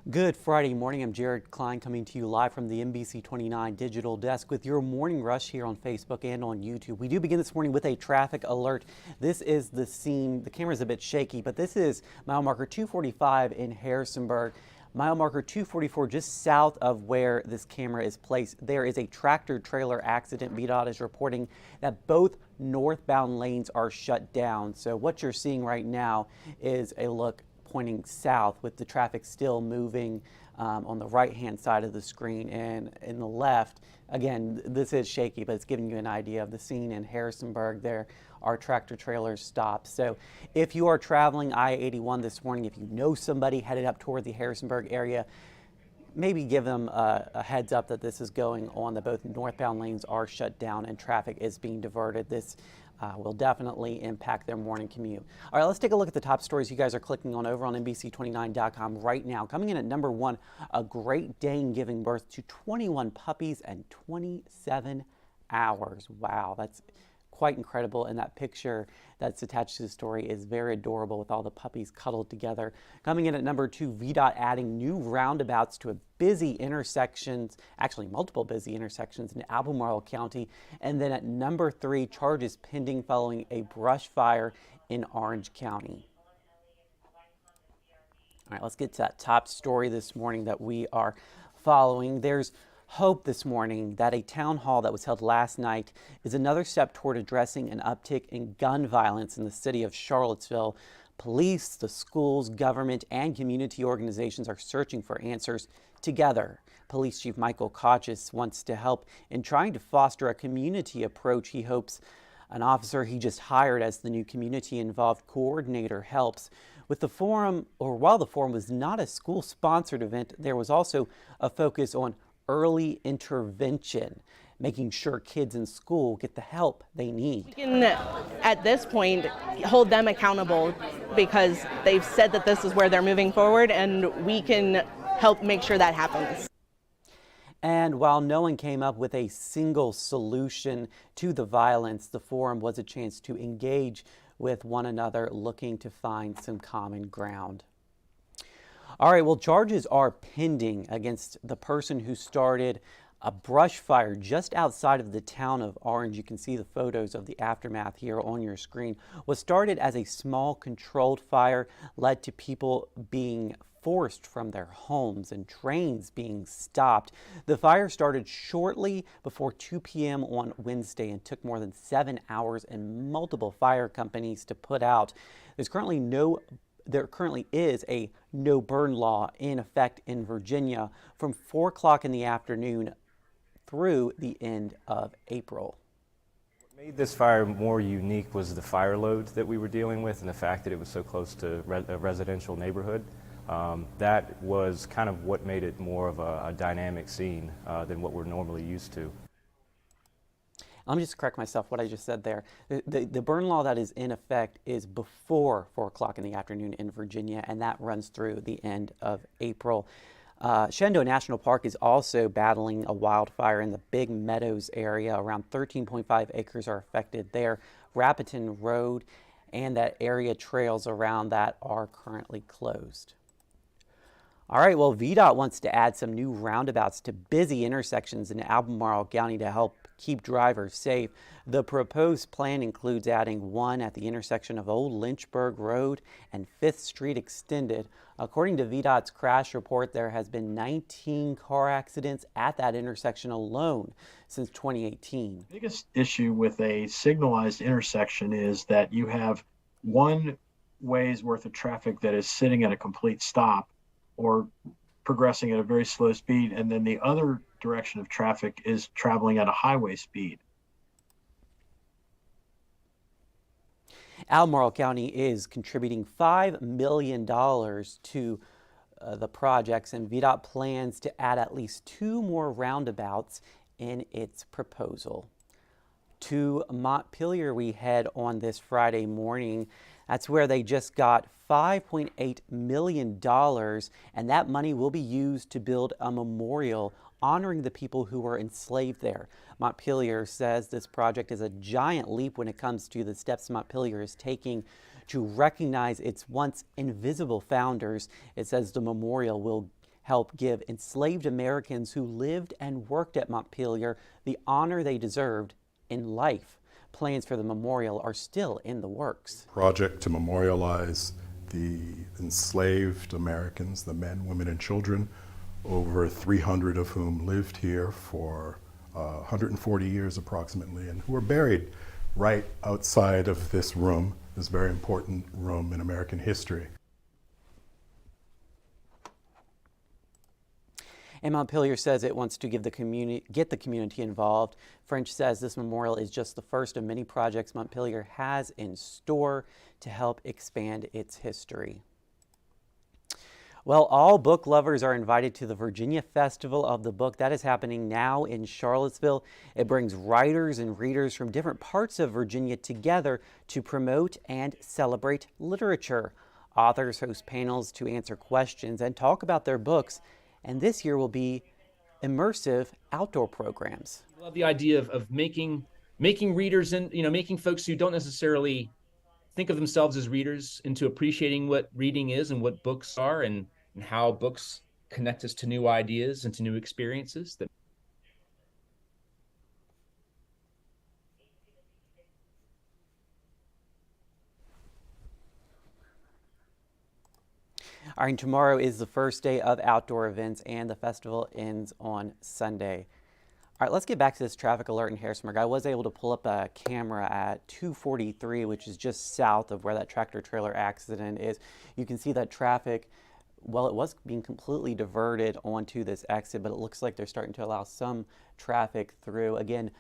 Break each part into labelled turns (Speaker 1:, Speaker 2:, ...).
Speaker 1: Good Friday morning. I'm Jared Klein coming to you live from the NBC29 Digital Desk with your morning rush here on Facebook and on YouTube. We do begin this morning with a traffic alert. This is the scene. The camera is a bit shaky, but this is mile marker 245 in Harrisonburg. Mile marker 244 just south of where this camera is placed. There is a tractor trailer accident. VDOT is reporting that both northbound lanes are shut down. So what you're seeing right now is a look pointing south with the traffic still moving on the right hand side of the screen, and in the left, again, this is shaky, but it's giving you an idea of the scene in Harrisonburg. There are tractor trailers stopped. So if you are traveling I-81 this morning, if you know somebody headed up toward the Harrisonburg area, maybe give them a heads up that this is going on, that both northbound lanes are shut down and traffic is being diverted. This will definitely impact their morning commute. All right, let's take a look at the top stories you guys are clicking on over on NBC29.com right now. Coming in at number one, a Great Dane giving birth to 21 puppies in 27 hours. Wow, that's quite incredible, and that picture that's attached to the story is very adorable with all the puppies cuddled together. Coming in at number two, VDOT adding new roundabouts to a busy intersections, actually multiple busy intersections in Albemarle County. And then at number three, charges pending following a brush fire in Orange County. All right, let's get to that top story this morning that we are following. There's hope this morning that a town hall that was held last night is another step toward addressing an uptick in gun violence in the city of Charlottesville. Police, the schools, government, and community organizations are searching for answers together. Police Chief Michael Kochis wants to help in trying to foster a community approach. He hopes an officer he just hired as the new community-involved coordinator helps. With the forum, or while the forum was not a school-sponsored event, there was also a focus on early intervention, making sure kids in school get the help they need.
Speaker 2: We can, at this point, hold them accountable because they've said that this is where they're moving forward, and we can help make sure that happens.
Speaker 1: And while no one came up with a single solution to the violence, the forum was a chance to engage with one another, looking to find some common ground. All right, well, charges are pending against the person who started a brush fire just outside of the town of Orange. You can see the photos of the aftermath here on your screen. What started as a small controlled fire led to people being forced from their homes and trains being stopped. The fire started shortly before 2 p.m. on Wednesday and took more than 7 hours and multiple fire companies to put out. There currently is a no burn law in effect in Virginia from 4 o'clock in the afternoon through the end of April.
Speaker 3: What made this fire more unique was the fire load that we were dealing with and the fact that it was so close to a residential neighborhood. That was kind of what made it more of a dynamic scene than what we're normally used to.
Speaker 1: Let me just correct myself what I just said there. The burn law that is in effect is before 4 o'clock in the afternoon in Virginia, and that runs through the end of April. Shenandoah National Park is also battling a wildfire in the Big Meadows area. Around 13.5 acres are affected there. Rapitan Road and that area trails around that are currently closed. All right, well, VDOT wants to add some new roundabouts to busy intersections in Albemarle County to help keep drivers safe. The proposed plan includes adding one at the intersection of Old Lynchburg Road and 5th Street Extended. According to VDOT's crash report, there has been 19 car accidents at that intersection alone since 2018.
Speaker 4: The biggest issue with a signalized intersection is that you have one way's worth of traffic that is sitting at a complete stop or progressing at a very slow speed, and then the other direction of traffic is traveling at a highway speed.
Speaker 1: Albemarle County is contributing $5 million to the projects, and VDOT plans to add at least 2 more roundabouts in its proposal. To Montpelier we head on this Friday morning. That's where they just got $5.8 million, and that money will be used to build a memorial honoring the people who were enslaved there. Montpelier says this project is a giant leap when it comes to the steps Montpelier is taking to recognize its once invisible founders. It says the memorial will help give enslaved Americans who lived and worked at Montpelier the honor they deserved in life. Plans for the memorial are still in the works.
Speaker 5: Project to memorialize the enslaved Americans, the men, women, and children, over 300 of whom lived here for 140 years approximately, and who are buried right outside of this room, this very important room in American history.
Speaker 1: And Montpelier says it wants to get the community involved. French says this memorial is just the first of many projects Montpelier has in store to help expand its history. Well, all book lovers are invited to the Virginia Festival of the Book. That is happening now in Charlottesville. It brings writers and readers from different parts of Virginia together to promote and celebrate literature. Authors host panels to answer questions and talk about their books. And this year will be immersive outdoor programs.
Speaker 6: I love the idea of making readers and making folks who don't necessarily think of themselves as readers into appreciating what reading is and what books are and how books connect us to new ideas and to new experiences.
Speaker 1: All right, tomorrow is the first day of outdoor events and the festival ends on Sunday. All right, let's get back to this traffic alert in Harrisonburg. I was able to pull up a camera at 243, which is just south of where that tractor trailer accident is. You can see that traffic, well, it was being completely diverted onto this exit, but it looks like they're starting to allow some traffic through. Again,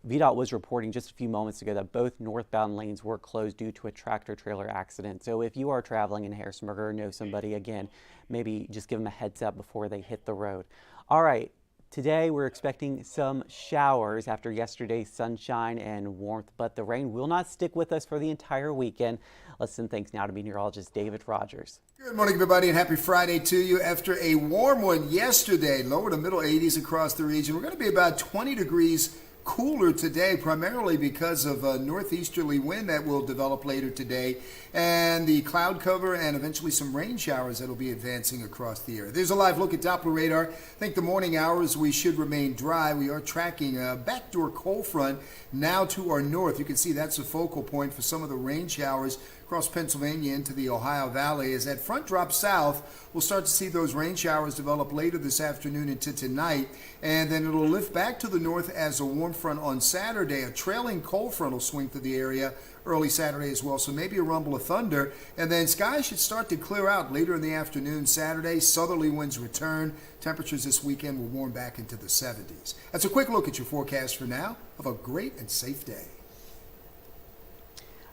Speaker 1: VDOT was reporting just a few moments ago that both northbound lanes were closed due to a tractor trailer accident. So if you are traveling in Harrisonburg or know somebody, again, maybe just give them a heads up before they hit the road. All right, today we're expecting some showers after yesterday's sunshine and warmth, but the rain will not stick with us for the entire weekend. Let's send thanks now to meteorologist David Rogers.
Speaker 7: Good morning, everybody, and happy Friday to you. After a warm one yesterday, lower to middle 80s across the region, we're going to be about 20 degrees cooler today, primarily because of a northeasterly wind that will develop later today and the cloud cover and eventually some rain showers that will be advancing across the area. There's a live look at Doppler radar. I think the morning hours we should remain dry. We are tracking a backdoor cold front now to our north. You can see that's a focal point for some of the rain showers across Pennsylvania into the Ohio Valley. As that front drops south, we'll start to see those rain showers develop later this afternoon into tonight, and then it'll lift back to the north as a warm front on Saturday. A trailing cold front will swing through the area early Saturday as well, so maybe a rumble of thunder, and then skies should start to clear out later in the afternoon Saturday. Southerly winds return. Temperatures this weekend will warm back into the 70s. That's a quick look at your forecast for now. Have a great and safe day.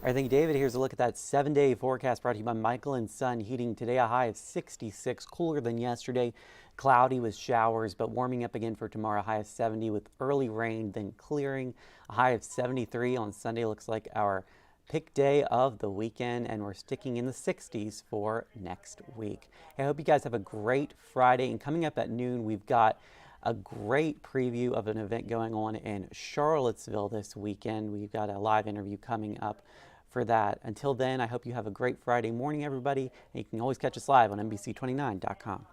Speaker 1: All right, thank you, David. Here's a look at that 7-day forecast brought to you by Michael & Son Heating. Today, a high of 66, cooler than yesterday. Cloudy with showers, but warming up again for tomorrow. A high of 70 with early rain, then clearing. A high of 73 on Sunday. Looks like our pick day of the weekend, and we're sticking in the 60s for next week. I hope you guys have a great Friday. And coming up at noon, we've got a great preview of an event going on in Charlottesville this weekend. We've got a live interview coming up for that. Until then, I hope you have a great Friday morning, everybody. And you can always catch us live on NBC29.com.